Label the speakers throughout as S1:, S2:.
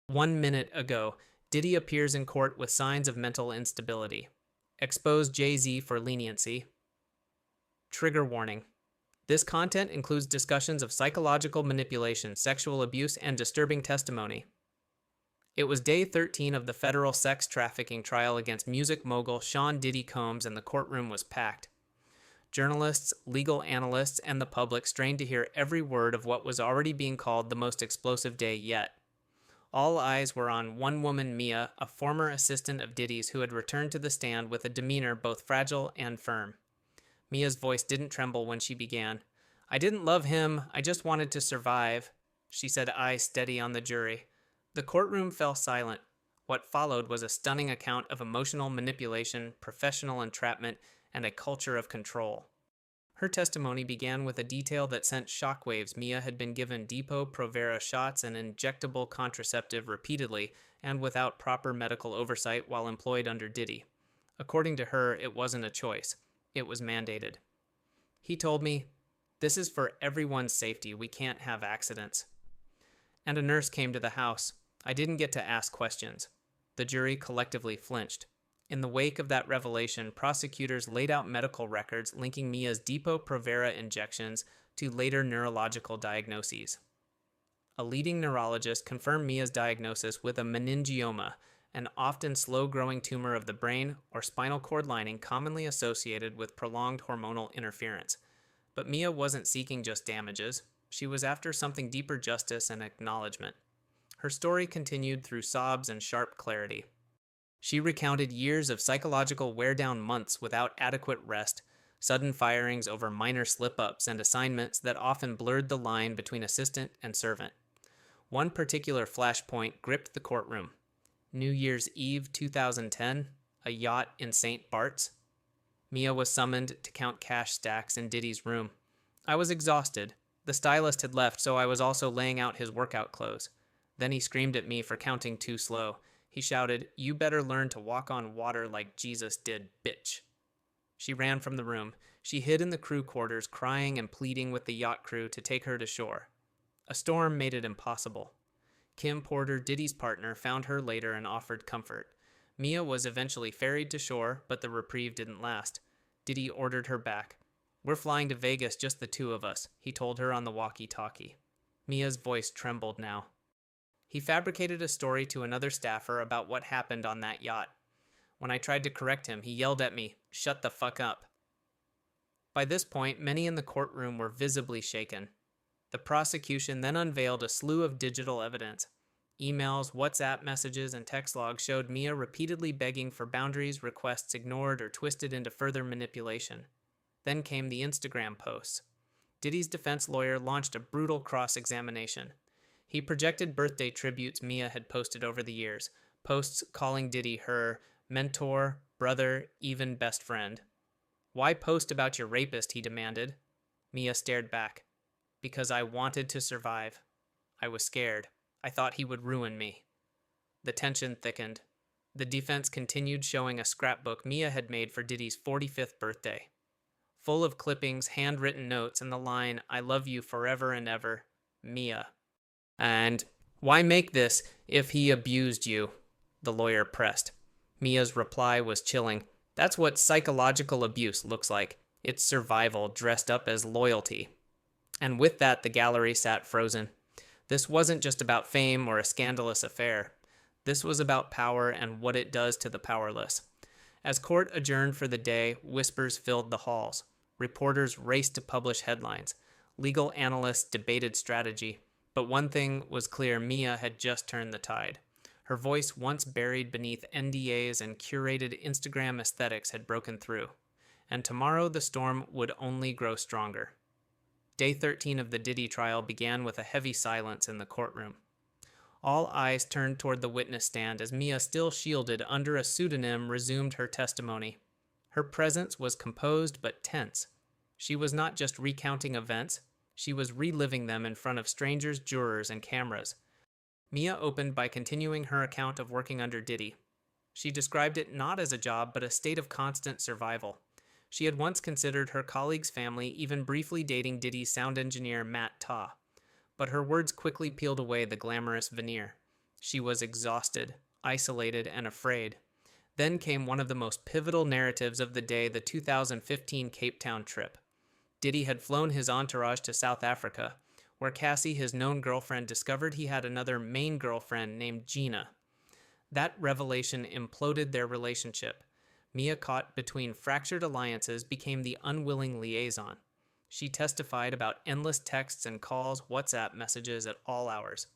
S1: 1 minute ago, Diddy appears in court with signs of mental instability. Expose Jay-Z for leniency. Trigger warning. This content includes discussions of psychological manipulation, sexual abuse, and disturbing testimony. It was day 13 of the federal sex trafficking trial against music mogul Sean Diddy Combs, and the courtroom was packed. Journalists, legal analysts, and the public strained to hear every word of what was already being called the most explosive day yet. All eyes were on one woman, Mia, a former assistant of Diddy's who had returned to the stand with a demeanor both fragile and firm. Mia's voice didn't tremble when she began. "I didn't love him, I just wanted to survive," she said, eyes steady on the jury. The courtroom fell silent. What followed was a stunning account of emotional manipulation, professional entrapment, and a culture of control. Her testimony began with a detail that sent shockwaves. Mia had been given Depo-Provera shots and injectable contraceptive repeatedly and without proper medical oversight while employed under Diddy. According to her, it wasn't a choice. It was mandated. "He told me, 'This is for everyone's safety. We can't have accidents.' And a nurse came to the house. I didn't get to ask questions." The jury collectively flinched. In the wake of that revelation, prosecutors laid out medical records linking Mia's Depo-Provera injections to later neurological diagnoses. A leading neurologist confirmed Mia's diagnosis with a meningioma, an often slow-growing tumor of the brain or spinal cord lining commonly associated with prolonged hormonal interference. But Mia wasn't seeking just damages. She was after something deeper: justice and acknowledgement. Her story continued through sobs and sharp clarity. She recounted years of psychological wear-down, months without adequate rest, sudden firings over minor slip-ups, and assignments that often blurred the line between assistant and servant. One particular flashpoint gripped the courtroom. New Year's Eve 2010, a yacht in St. Bart's. Mia was summoned to count cash stacks in Diddy's room. "I was exhausted. The stylist had left, so I was also laying out his workout clothes. Then he screamed at me for counting too slow. He shouted, 'You better learn to walk on water like Jesus did, bitch.'" She ran from the room. She hid in the crew quarters, crying and pleading with the yacht crew to take her to shore. A storm made it impossible. Kim Porter, Diddy's partner, found her later and offered comfort. Mia was eventually ferried to shore, but the reprieve didn't last. Diddy ordered her back. "We're flying to Vegas, just the two of us," he told her on the walkie-talkie. Mia's voice trembled now. He fabricated a story to another staffer about what happened on that yacht. When I tried to correct him, he yelled at me, "Shut the fuck up." By this point, many in the courtroom were visibly shaken. The prosecution then unveiled a slew of digital evidence. Emails, WhatsApp messages, and text logs showed Mia repeatedly begging for boundaries, requests ignored or twisted into further manipulation. Then came the Instagram posts. Diddy's defense lawyer launched a brutal cross-examination. He projected birthday tributes Mia had posted over the years, posts calling Diddy her mentor, brother, even best friend. "Why post about your rapist?" he demanded. Mia stared back. "Because I wanted to survive. I was scared. I thought he would ruin me." The tension thickened. The defense continued, showing a scrapbook Mia had made for Diddy's 45th birthday. Full of clippings, handwritten notes, and the line, "I love you forever and ever, Mia." "And why make this if he abused you?" the lawyer pressed. Mia's reply was chilling. "That's what psychological abuse looks like. It's survival dressed up as loyalty." And with that, the gallery sat frozen. This wasn't just about fame or a scandalous affair. This was about power and what it does to the powerless. As court adjourned for the day, whispers filled the halls. Reporters raced to publish headlines. Legal analysts debated strategy. But one thing was clear: Mia had just turned the tide. Her voice, once buried beneath NDAs and curated Instagram aesthetics, had broken through. And tomorrow the storm would only grow stronger. Day 13 of the Diddy trial began with a heavy silence in the courtroom. All eyes turned toward the witness stand as Mia, still shielded under a pseudonym, resumed her testimony. Her presence was composed but tense. She was not just recounting events. She was reliving them in front of strangers, jurors, and cameras. Mia opened by continuing her account of working under Diddy. She described it not as a job, but a state of constant survival. She had once considered her colleague's family, even briefly dating Diddy's sound engineer Matt Ta. But her words quickly peeled away the glamorous veneer. She was exhausted, isolated, and afraid. Then came one of the most pivotal narratives of the day, the 2015 Cape Town trip. Diddy had flown his entourage to South Africa, where Cassie, his known girlfriend, discovered he had another main girlfriend named Gina. That revelation imploded their relationship. Mia, caught between fractured alliances, became the unwilling liaison. She testified about endless texts and calls, WhatsApp messages at all hours.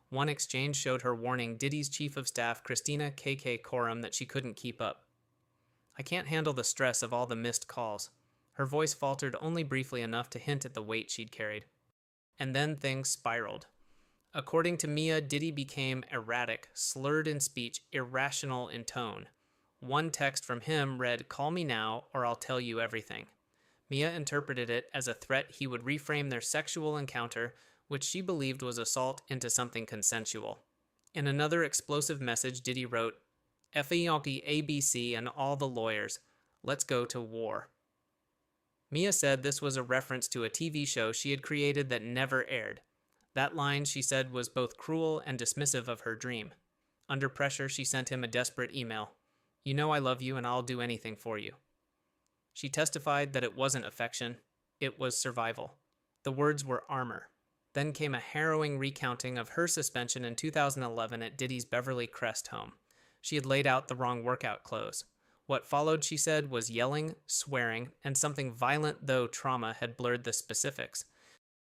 S1: One exchange showed her warning Diddy's chief of staff, Christina KK Coram, that she couldn't keep up. "I can't handle the stress of all the missed calls." Her voice faltered only briefly enough to hint at the weight she'd carried. And then things spiraled. According to Mia, Diddy became erratic, slurred in speech, irrational in tone. One text from him read, "Call me now or I'll tell you everything." Mia interpreted it as a threat he would reframe their sexual encounter, which she believed was assault, into something consensual. In another explosive message, Diddy wrote, "Effie Yonky ABC and all the lawyers, let's go to war." Mia said this was a reference to a TV show she had created that never aired. That line, she said, was both cruel and dismissive of her dream. Under pressure, she sent him a desperate email. "You know I love you and I'll do anything for you." She testified that it wasn't affection, it was survival. The words were armor. Then came a harrowing recounting of her suspension in 2011 at Diddy's Beverly Crest home. She had laid out the wrong workout clothes. What followed, she said, was yelling, swearing, and something violent, though trauma had blurred the specifics.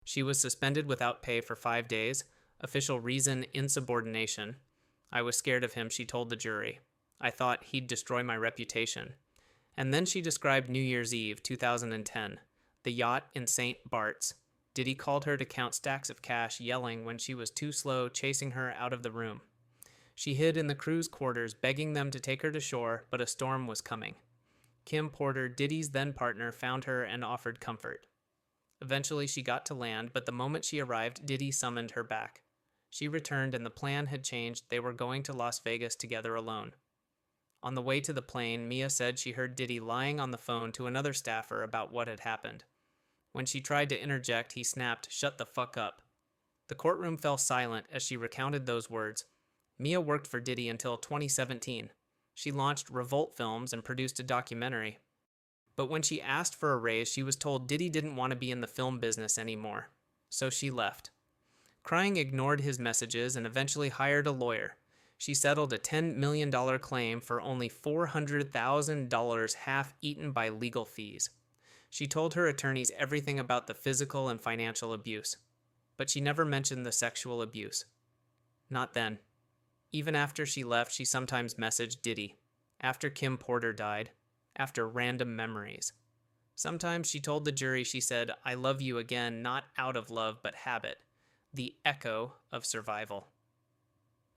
S1: She was suspended without pay for 5 days. Official reason, insubordination. "I was scared of him," she told the jury. "I thought he'd destroy my reputation." And then she described New Year's Eve, 2010, the yacht in St. Bart's. Diddy called her to count stacks of cash, yelling when she was too slow, chasing her out of the room. She hid in the crew's quarters, begging them to take her to shore, but a storm was coming. Kim Porter, Diddy's then partner, found her and offered comfort. Eventually, she got to land, but the moment she arrived, Diddy summoned her back. She returned and the plan had changed. They were going to Las Vegas together alone. On the way to the plane, Mia said she heard Diddy lying on the phone to another staffer about what had happened. When she tried to interject, he snapped, "Shut the fuck up." The courtroom fell silent as she recounted those words. Mia worked for Diddy until 2017. She launched Revolt Films and produced a documentary. But when she asked for a raise, she was told Diddy didn't want to be in the film business anymore. So she left. Crying ignored his messages and eventually hired a lawyer. She settled a $10 million claim for only $400,000, half eaten by legal fees. She told her attorneys everything about the physical and financial abuse. But she never mentioned the sexual abuse. Not then. Even after she left, she sometimes messaged Diddy. After Kim Porter died. After random memories. Sometimes she told the jury, she said, "I love you again, not out of love, but habit." The echo of survival.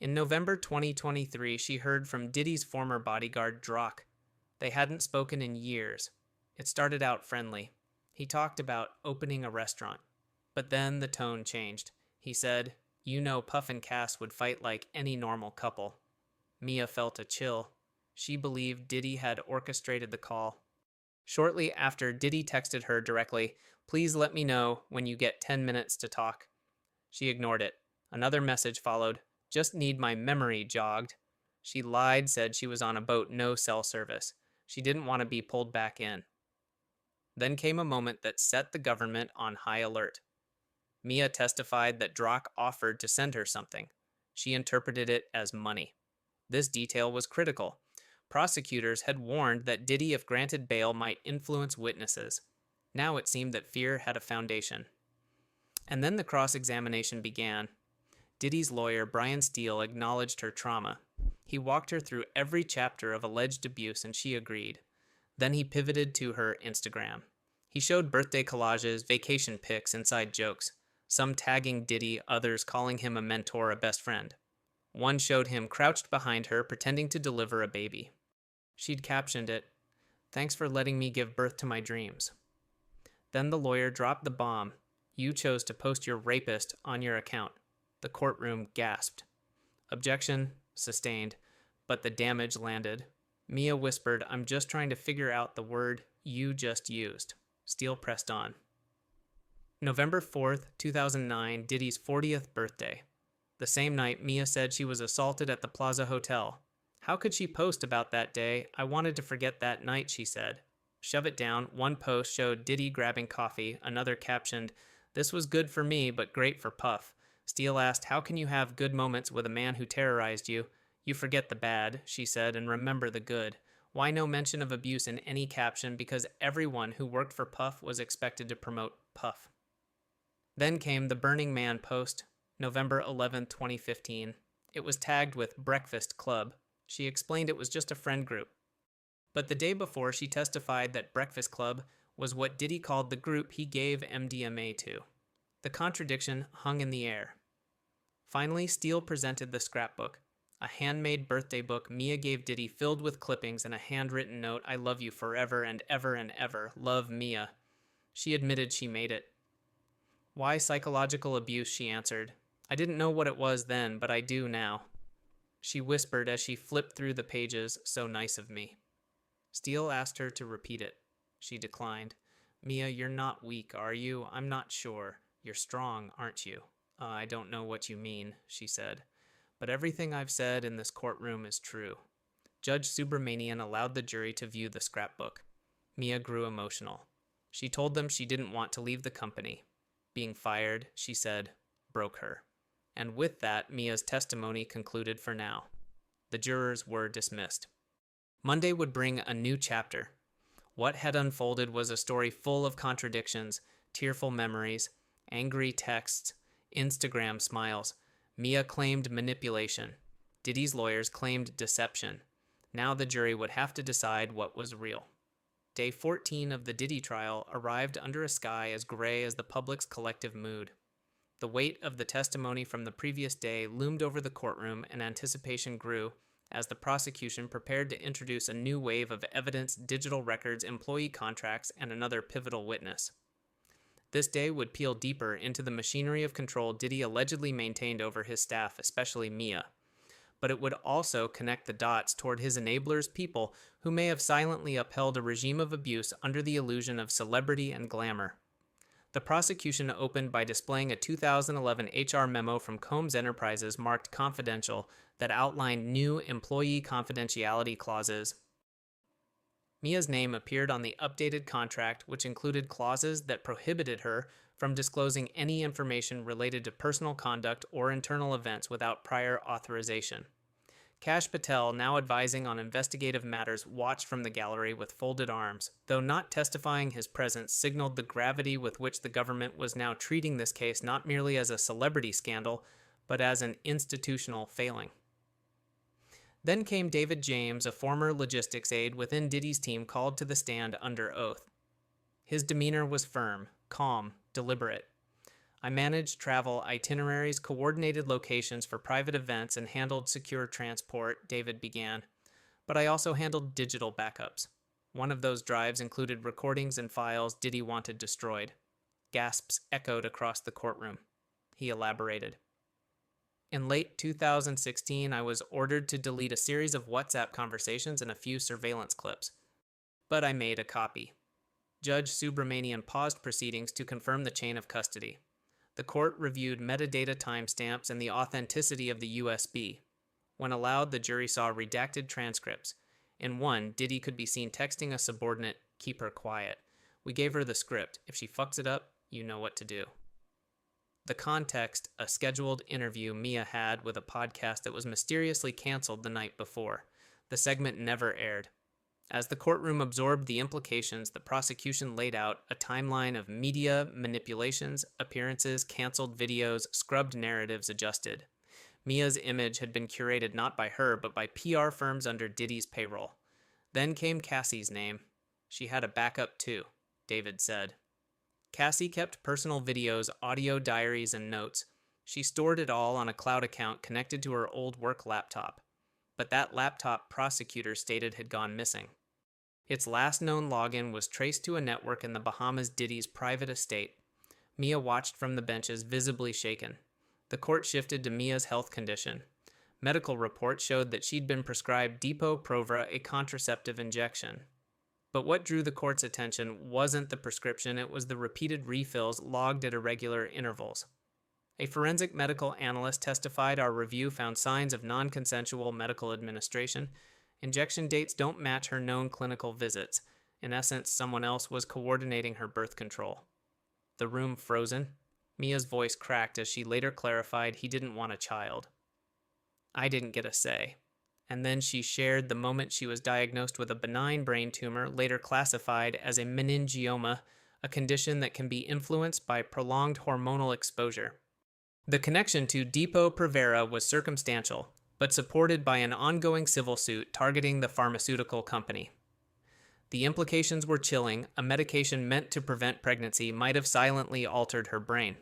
S1: In November 2023, she heard from Diddy's former bodyguard, Drock. They hadn't spoken in years. It started out friendly. He talked about opening a restaurant. But then the tone changed. He said, "You know Puff and Cass would fight like any normal couple." Mia felt a chill. She believed Diddy had orchestrated the call. Shortly after, Diddy texted her directly, "Please let me know when you get 10 minutes to talk." She ignored it. Another message followed, "Just need my memory jogged." She lied, said she was on a boat, no cell service. She didn't want to be pulled back in. Then came a moment that set the government on high alert. Mia testified that Drock offered to send her something. She interpreted it as money. This detail was critical. Prosecutors had warned that Diddy, if granted bail, might influence witnesses. Now it seemed that fear had a foundation. And then the cross-examination began. Diddy's lawyer, Brian Steele, acknowledged her trauma. He walked her through every chapter of alleged abuse, and she agreed. Then he pivoted to her Instagram. He showed birthday collages, vacation pics, inside jokes, some tagging Diddy, others calling him a mentor, a best friend. One showed him crouched behind her, pretending to deliver a baby. She'd captioned it, "Thanks for letting me give birth to my dreams." Then the lawyer dropped the bomb. "You chose to post your rapist on your account." The courtroom gasped. Objection sustained, but the damage landed. Mia whispered, "I'm just trying to figure out the word you just used." Steele pressed on. November 4th, 2009, Diddy's 40th birthday. The same night, Mia said she was assaulted at the Plaza Hotel. How could she post about that day? I wanted to forget that night, she said. Shove it down. One post showed Diddy grabbing coffee. Another captioned, "This was good for me, but great for Puff." Steele asked, "How can you have good moments with a man who terrorized you?" "You forget the bad," she said, "and remember the good." Why no mention of abuse in any caption? Because everyone who worked for Puff was expected to promote Puff. Then came the Burning Man post, November 11, 2015. It was tagged with Breakfast Club. She explained it was just a friend group. But the day before, she testified that Breakfast Club was what Diddy called the group he gave MDMA to. The contradiction hung in the air. Finally, Steele presented the scrapbook, a handmade birthday book Mia gave Diddy filled with clippings and a handwritten note, "I love you forever and ever and ever. Love, Mia." She admitted she made it. "Why psychological abuse?" she answered. "I didn't know what it was then, but I do now." She whispered as she flipped through the pages, "So nice of me." Steele asked her to repeat it. She declined. "Mia, you're not weak, are you? I'm not sure. You're strong, aren't you?" "I don't know what you mean," she said. "But everything I've said in this courtroom is true." Judge Subramanian allowed the jury to view the scrapbook. Mia grew emotional. She told them she didn't want to leave the company. Being fired, she said, broke her. And with that, Mia's testimony concluded for now. The jurors were dismissed. Monday would bring a new chapter. What had unfolded was a story full of contradictions, tearful memories, angry texts, Instagram smiles. Mia claimed manipulation. Diddy's lawyers claimed deception. Now the jury would have to decide what was real. Day 14 of the Diddy trial arrived under a sky as gray as the public's collective mood. The weight of the testimony from the previous day loomed over the courtroom, and anticipation grew as the prosecution prepared to introduce a new wave of evidence, digital records, employee contracts, and another pivotal witness. This day would peel deeper into the machinery of control Diddy allegedly maintained over his staff, especially Mia. But it would also connect the dots toward his enablers, people who may have silently upheld a regime of abuse under the illusion of celebrity and glamour. The prosecution opened by displaying a 2011 HR memo from Combs Enterprises marked confidential that outlined new employee confidentiality clauses. Mia's name appeared on the updated contract, which included clauses that prohibited her from disclosing any information related to personal conduct or internal events without prior authorization. Kash Patel, now advising on investigative matters, watched from the gallery with folded arms. Though not testifying, his presence signaled the gravity with which the government was now treating this case not merely as a celebrity scandal, but as an institutional failing. Then came David James, a former logistics aide within Diddy's team, called to the stand under oath. His demeanor was firm, calm, deliberate. "I managed travel itineraries, coordinated locations for private events, and handled secure transport," David began. "But I also handled digital backups. One of those drives included recordings and files Diddy wanted destroyed." Gasps echoed across the courtroom. He elaborated. "In late 2016, I was ordered to delete a series of WhatsApp conversations and a few surveillance clips. But I made a copy." Judge Subramanian paused proceedings to confirm the chain of custody. The court reviewed metadata timestamps and the authenticity of the USB. When allowed, the jury saw redacted transcripts. In one, Diddy could be seen texting a subordinate, "Keep her quiet. We gave her the script. If she fucks it up, you know what to do." The context, a scheduled interview Mia had with a podcast that was mysteriously canceled the night before. The segment never aired. As the courtroom absorbed the implications, the prosecution laid out a timeline of media, manipulations, appearances, canceled videos, scrubbed narratives adjusted. Mia's image had been curated not by her, but by PR firms under Diddy's payroll. Then came Cassie's name. She had a backup too, David said. Cassie kept personal videos, audio diaries, and notes. She stored it all on a cloud account connected to her old work laptop. But that laptop, prosecutors stated, had gone missing. Its last known login was traced to a network in the Bahamas, Diddy's private estate. Mia watched from the benches, visibly shaken. The court shifted to Mia's health condition. Medical reports showed that she'd been prescribed Depo-Provera, a contraceptive injection. But what drew the court's attention wasn't the prescription, it was the repeated refills logged at irregular intervals. A forensic medical analyst testified our review found signs of non-consensual medical administration. Injection dates don't match her known clinical visits. In essence, someone else was coordinating her birth control. The room frozen. Mia's voice cracked as she later clarified he didn't want a child. I didn't get a say. And then she shared the moment she was diagnosed with a benign brain tumor, later classified as a meningioma, a condition that can be influenced by prolonged hormonal exposure. The connection to Depo-Provera was circumstantial, but supported by an ongoing civil suit targeting the pharmaceutical company. The implications were chilling. A medication meant to prevent pregnancy might have silently altered her brain.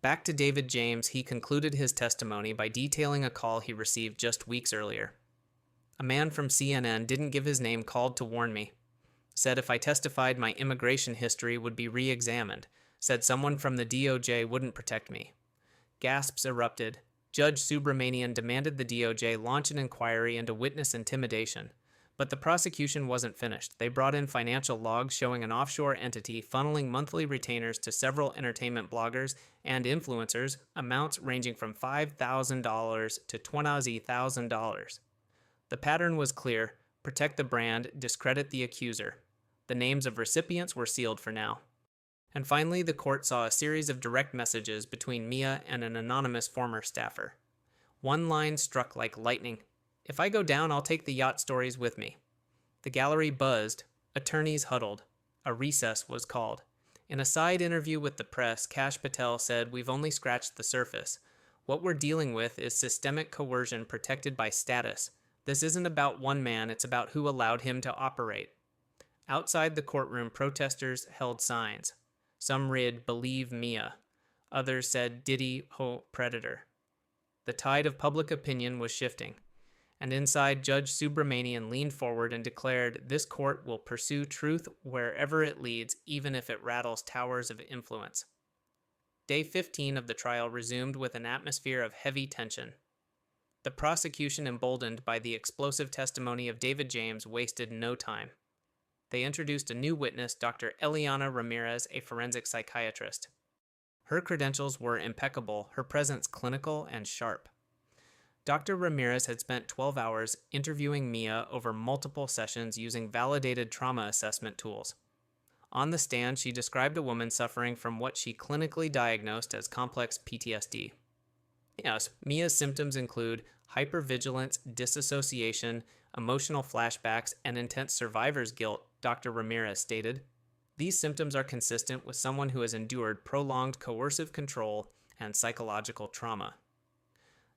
S1: Back to David James, he concluded his testimony by detailing a call he received just weeks earlier. A man from CNN didn't give his name, called to warn me. Said if I testified, my immigration history would be re-examined. Said someone from the DOJ wouldn't protect me. Gasps erupted. Judge Subramanian demanded the DOJ launch an inquiry into witness intimidation. But the prosecution wasn't finished. They brought in financial logs showing an offshore entity funneling monthly retainers to several entertainment bloggers and influencers, amounts ranging from $5,000 to $20,000. The pattern was clear: protect the brand, discredit the accuser. The names of recipients were sealed for now. And finally, the court saw a series of direct messages between Mia and an anonymous former staffer. One line struck like lightning: "If I go down, I'll take the yacht stories with me." The gallery buzzed. Attorneys huddled. A recess was called. In a side interview with the press, Kash Patel said, "We've only scratched the surface. What we're dealing with is systemic coercion protected by status. This isn't about one man, it's about who allowed him to operate." Outside the courtroom, protesters held signs. Some read, "Believe Mia." Others said, "Diddy, ho, predator." The tide of public opinion was shifting. And inside, Judge Subramanian leaned forward and declared, "This court will pursue truth wherever it leads, even if it rattles towers of influence." Day 15 of the trial resumed with an atmosphere of heavy tension. The prosecution, emboldened by the explosive testimony of David James, wasted no time. They introduced a new witness, Dr. Eliana Ramirez, a forensic psychiatrist. Her credentials were impeccable, her presence clinical and sharp. Dr. Ramirez had spent 12 hours interviewing Mia over multiple sessions using validated trauma assessment tools. On the stand, she described a woman suffering from what she clinically diagnosed as complex PTSD. Yes, Mia's symptoms include hypervigilance, disassociation, emotional flashbacks, and intense survivor's guilt, Dr. Ramirez stated. These symptoms are consistent with someone who has endured prolonged coercive control and psychological trauma.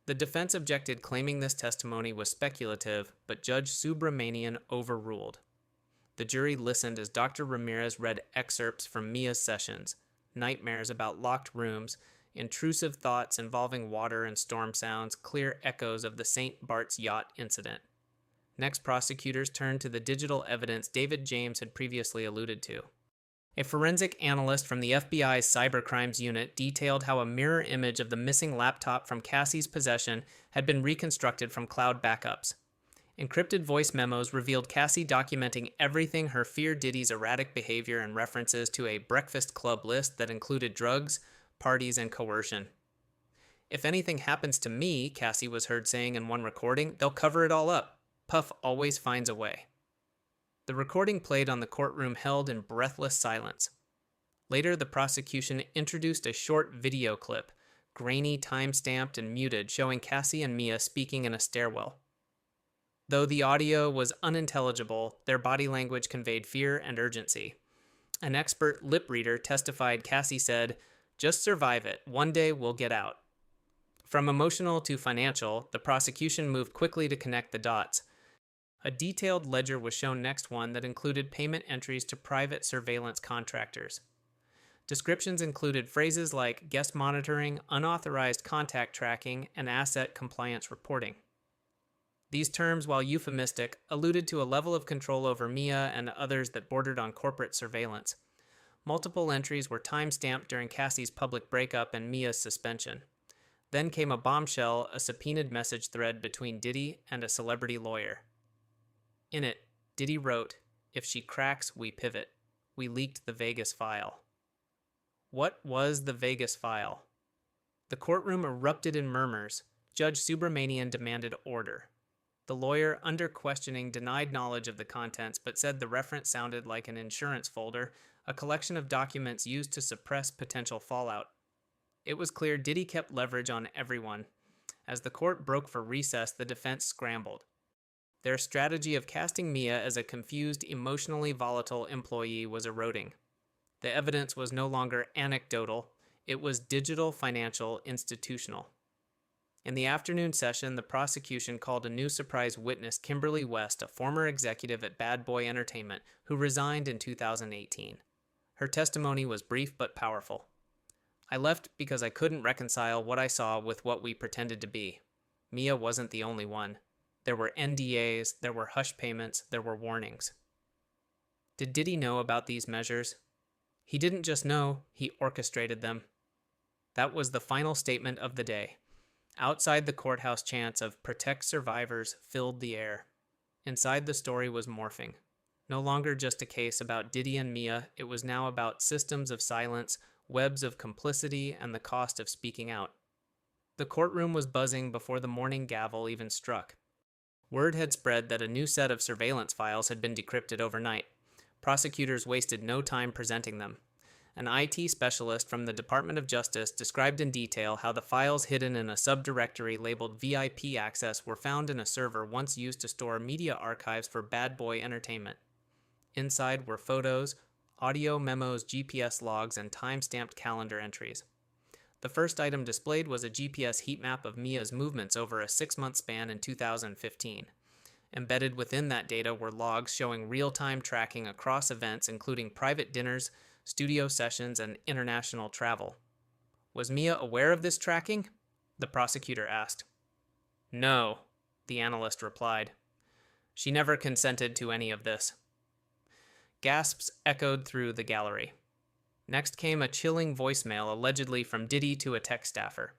S1: The defense objected, claiming this testimony was speculative, but Judge Subramanian overruled. The jury listened as Dr. Ramirez read excerpts from Mia's sessions, nightmares about locked rooms, intrusive thoughts involving water and storm sounds, clear echoes of the St. Bart's yacht incident. Next, prosecutors turned to the digital evidence David James had previously alluded to. A forensic analyst from the FBI's cybercrimes unit detailed how a mirror image of the missing laptop from Cassie's possession had been reconstructed from cloud backups. Encrypted voice memos revealed Cassie documenting everything her feared Diddy's erratic behavior and references to a breakfast club list that included drugs, parties, and coercion. "If anything happens to me," Cassie was heard saying in one recording, "they'll cover it all up. Puff always finds a way." The recording played on the courtroom held in breathless silence. Later, the prosecution introduced a short video clip, grainy, time-stamped, and muted, showing Cassie and Mia speaking in a stairwell. Though the audio was unintelligible, their body language conveyed fear and urgency. An expert lip reader testified Cassie said, "Just survive it. One day we'll get out." From emotional to financial, the prosecution moved quickly to connect the dots. A detailed ledger was shown next, one that included payment entries to private surveillance contractors. Descriptions included phrases like guest monitoring, unauthorized contact tracking, and asset compliance reporting. These terms, while euphemistic, alluded to a level of control over Mia and others that bordered on corporate surveillance. Multiple entries were time-stamped during Cassie's public breakup and Mia's suspension. Then came a bombshell, a subpoenaed message thread between Diddy and a celebrity lawyer. In it, Diddy wrote, "If she cracks, we pivot. We leaked the Vegas file." What was the Vegas file? The courtroom erupted in murmurs. Judge Subramanian demanded order. The lawyer, under questioning, denied knowledge of the contents, but said the reference sounded like an insurance folder, a collection of documents used to suppress potential fallout. It was clear Diddy kept leverage on everyone. As the court broke for recess, the defense scrambled. Their strategy of casting Mia as a confused, emotionally volatile employee was eroding. The evidence was no longer anecdotal, it was digital, financial, institutional. In the afternoon session, the prosecution called a new surprise witness, Kimberly West, a former executive at Bad Boy Entertainment, who resigned in 2018. Her testimony was brief but powerful. I left because I couldn't reconcile what I saw with what we pretended to be. Mia wasn't the only one. There were NDAs, there were hush payments, there were warnings. Did Diddy know about these measures? He didn't just know, he orchestrated them. That was the final statement of the day. Outside the courthouse, chants of "protect survivors" filled the air. Inside, the story was morphing. No longer just a case about Diddy and Mia, it was now about systems of silence, webs of complicity, and the cost of speaking out. The courtroom was buzzing before the morning gavel even struck. Word had spread that a new set of surveillance files had been decrypted overnight. Prosecutors wasted no time presenting them. An IT specialist from the Department of Justice described in detail how the files hidden in a subdirectory labeled VIP access were found in a server once used to store media archives for Bad Boy Entertainment. Inside were photos, audio memos, GPS logs, and time-stamped calendar entries. The first item displayed was a GPS heat map of Mia's movements over a 6-month span in 2015. Embedded within that data were logs showing real-time tracking across events, including private dinners, studio sessions, and international travel. Was Mia aware of this tracking? The prosecutor asked. No, the analyst replied. She never consented to any of this. Gasps echoed through the gallery. Next came a chilling voicemail, allegedly from Diddy to a tech staffer.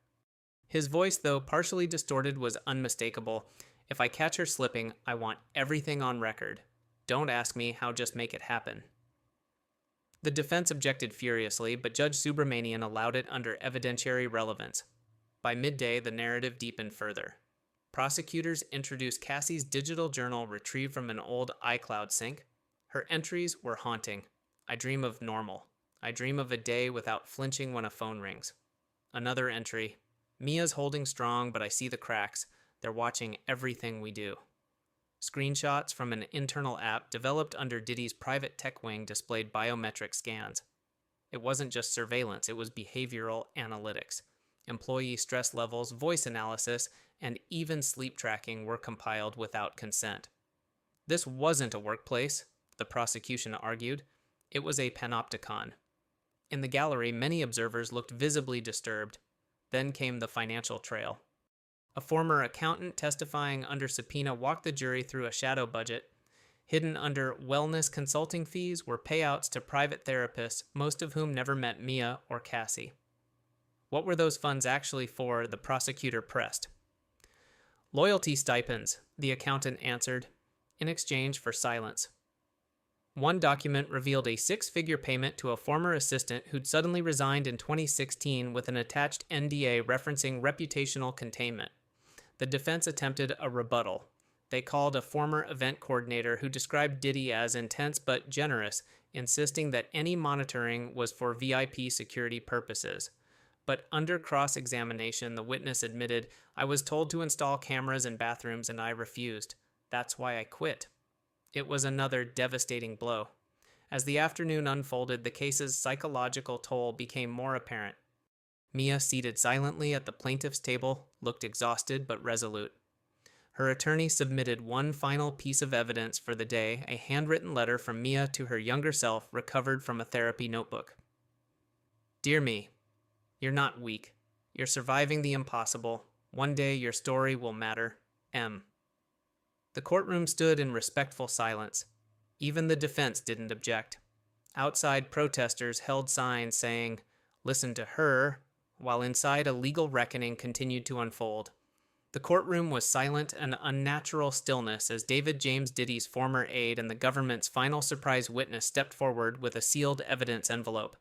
S1: His voice, though partially distorted, was unmistakable. If I catch her slipping, I want everything on record. Don't ask me how, just make it happen. The defense objected furiously, but Judge Subramanian allowed it under evidentiary relevance. By midday, the narrative deepened further. Prosecutors introduced Cassie's digital journal retrieved from an old iCloud sync. Her entries were haunting. I dream of normal. I dream of a day without flinching when a phone rings. Another entry. Mia's holding strong, but I see the cracks. They're watching everything we do. Screenshots from an internal app developed under Diddy's private tech wing displayed biometric scans. It wasn't just surveillance, it was behavioral analytics. Employee stress levels, voice analysis, and even sleep tracking were compiled without consent. This wasn't a workplace, the prosecution argued. It was a panopticon. In the gallery, many observers looked visibly disturbed. Then came the financial trail. A former accountant testifying under subpoena walked the jury through a shadow budget. Hidden under wellness consulting fees were payouts to private therapists, most of whom never met Mia or Cassie. What were those funds actually for? The prosecutor pressed. Loyalty stipends, the accountant answered, in exchange for silence. One document revealed a 6-figure payment to a former assistant who'd suddenly resigned in 2016 with an attached NDA referencing reputational containment. The defense attempted a rebuttal. They called a former event coordinator who described Diddy as intense but generous, insisting that any monitoring was for VIP security purposes. But under cross-examination, the witness admitted, "I was told to install cameras in bathrooms and I refused. That's why I quit." It was another devastating blow. As the afternoon unfolded, the case's psychological toll became more apparent. Mia, seated silently at the plaintiff's table, looked exhausted but resolute. Her attorney submitted one final piece of evidence for the day, a handwritten letter from Mia to her younger self recovered from a therapy notebook. "Dear me, you're not weak. You're surviving the impossible. One day your story will matter. M." The courtroom stood in respectful silence. Even the defense didn't object. Outside, protesters held signs saying, "Listen to her," while inside a legal reckoning continued to unfold. The courtroom was silent, an unnatural stillness, as David James Diddy's former aide and the government's final surprise witness stepped forward with a sealed evidence envelope.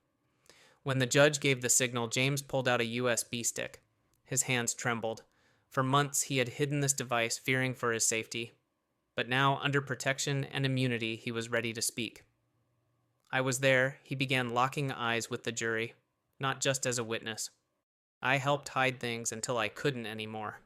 S1: When the judge gave the signal, James pulled out a USB stick. His hands trembled. For months, he had hidden this device, fearing for his safety. But now, under protection and immunity, he was ready to speak. I was there. He began locking eyes with the jury, not just as a witness. I helped hide things until I couldn't anymore.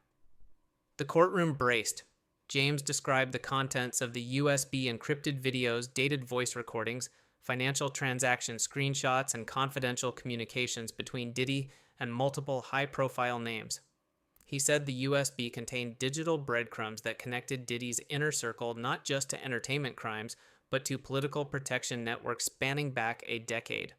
S1: The courtroom braced. James described the contents of the USB encrypted videos, dated voice recordings, financial transaction screenshots, and confidential communications between Diddy and multiple high-profile names. He said the USB contained digital breadcrumbs that connected Diddy's inner circle not just to entertainment crimes, but to political protection networks spanning back a decade.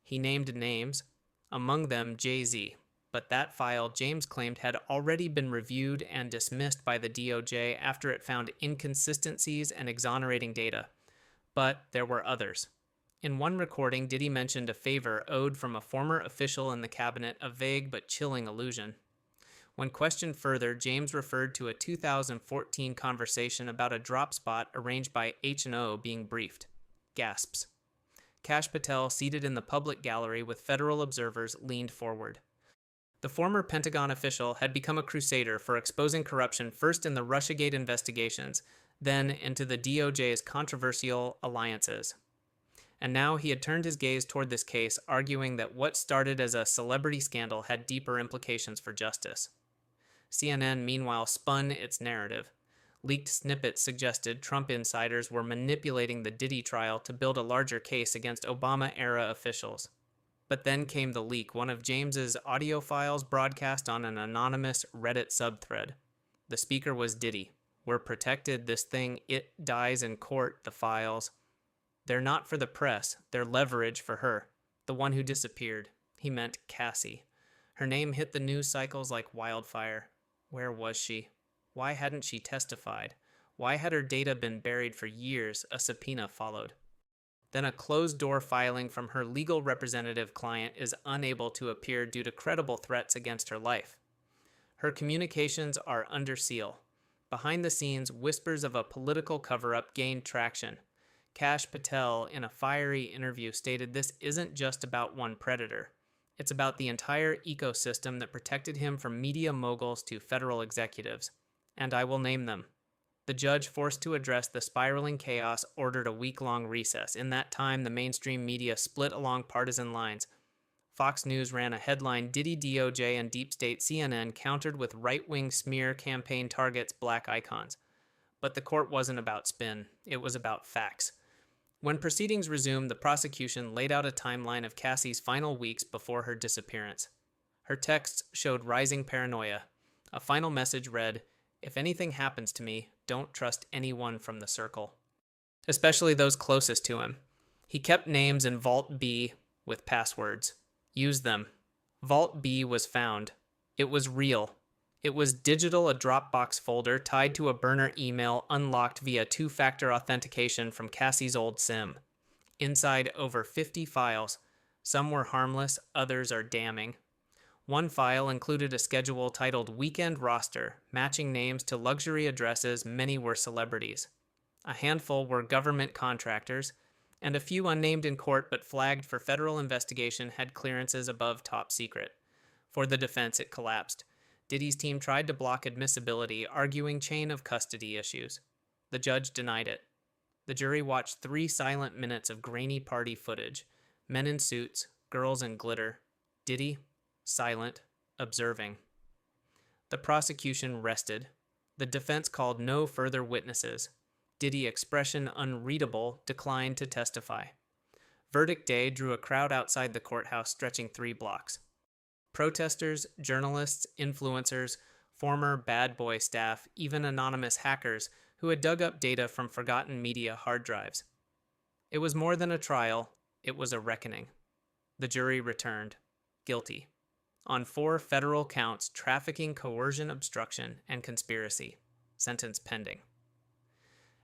S1: He named names, among them Jay-Z, but that file, James claimed, had already been reviewed and dismissed by the DOJ after it found inconsistencies and exonerating data. But there were others. In one recording, Diddy mentioned a favor owed from a former official in the cabinet, a vague but chilling allusion. When questioned further, James referred to a 2014 conversation about a drop spot arranged by H&O being briefed. Gasps. Kash Patel, seated in the public gallery with federal observers, leaned forward. The former Pentagon official had become a crusader for exposing corruption first in the Russiagate investigations, then into the DOJ's controversial alliances. And now he had turned his gaze toward this case, arguing that what started as a celebrity scandal had deeper implications for justice. CNN, meanwhile, spun its narrative. Leaked snippets suggested Trump insiders were manipulating the Diddy trial to build a larger case against Obama-era officials. But then came the leak, one of James's audio files broadcast on an anonymous Reddit subthread. The speaker was Diddy. We're protected, this thing, it dies in court, the files. They're not for the press, they're leverage for her, the one who disappeared. He meant Cassie. Her name hit the news cycles like wildfire. Where was she? Why hadn't she testified? Why had her data been buried for years? A subpoena followed. Then a closed-door filing from her legal representative client is unable to appear due to credible threats against her life. Her communications are under seal. Behind the scenes, whispers of a political cover-up gained traction. Kash Patel, in a fiery interview, stated this isn't just about one predator. It's about the entire ecosystem that protected him from media moguls to federal executives. And I will name them. The judge, forced to address the spiraling chaos, ordered a week-long recess. In that time, the mainstream media split along partisan lines. Fox News ran a headline, Diddy, DOJ, and Deep State. CNN countered with right-wing smear campaign targets black icons. But the court wasn't about spin. It was about facts. When proceedings resumed, the prosecution laid out a timeline of Cassie's final weeks before her disappearance. Her texts showed rising paranoia. A final message read, "If anything happens to me, don't trust anyone from the circle," especially those closest to him. He kept names in Vault B with passwords. Use them. Vault B was found. It was real. It was digital, a Dropbox folder tied to a burner email unlocked via two-factor authentication from Cassie's old SIM. Inside, over 50 files. Some were harmless, others are damning. One file included a schedule titled Weekend Roster, matching names to luxury addresses. Many were celebrities. A handful were government contractors, and a few unnamed in court but flagged for federal investigation had clearances above top secret. For the defense, it collapsed. Diddy's team tried to block admissibility, arguing chain of custody issues. The judge denied it. The jury watched 3 silent minutes of grainy party footage. Men in suits, girls in glitter. Diddy, silent, observing. The prosecution rested. The defense called no further witnesses. Diddy, expression unreadable, declined to testify. Verdict day drew a crowd outside the courthouse stretching 3 blocks. Protesters, journalists, influencers, former bad boy staff, even anonymous hackers who had dug up data from forgotten media hard drives. It was more than a trial, it was a reckoning. The jury returned, guilty, on 4 federal counts: trafficking, coercion, obstruction, and conspiracy. Sentence pending.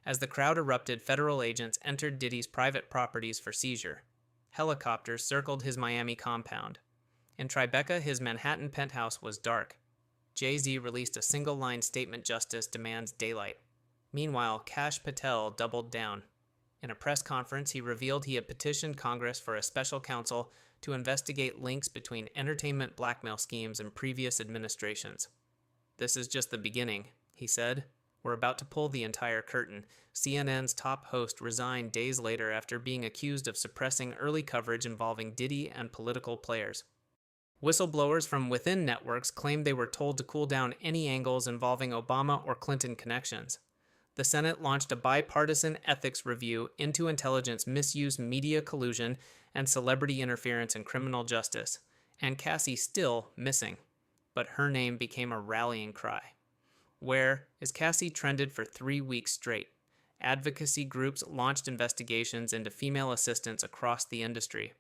S1: As the crowd erupted, federal agents entered Diddy's private properties for seizure. Helicopters circled his Miami compound. In Tribeca, his Manhattan penthouse was dark. Jay-Z released a single-line statement: justice demands daylight. Meanwhile, Kash Patel doubled down. In a press conference, he revealed he had petitioned Congress for a special counsel to investigate links between entertainment blackmail schemes and previous administrations. "This is just the beginning," he said. "We're about to pull the entire curtain." CNN's top host resigned days later after being accused of suppressing early coverage involving Diddy and political players. Whistleblowers from within networks claimed they were told to cool down any angles involving Obama or Clinton connections. The Senate launched a bipartisan ethics review into intelligence misuse, media collusion, and celebrity interference in criminal justice, and Cassie's still missing. But her name became a rallying cry. Where is Cassie trended for 3 weeks straight? Advocacy groups launched investigations into female assistants across the industry.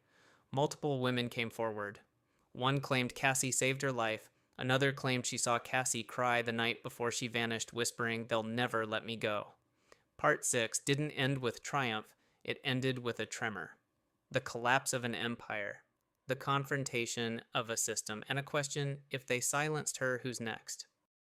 S1: Multiple women came forward. One claimed Cassie saved her life. Another claimed she saw Cassie cry the night before she vanished, whispering, "They'll never let me go." Part 6 didn't end with triumph, it ended with a tremor. The collapse of an empire, the confrontation of a system, and a question: if they silenced her, who's next?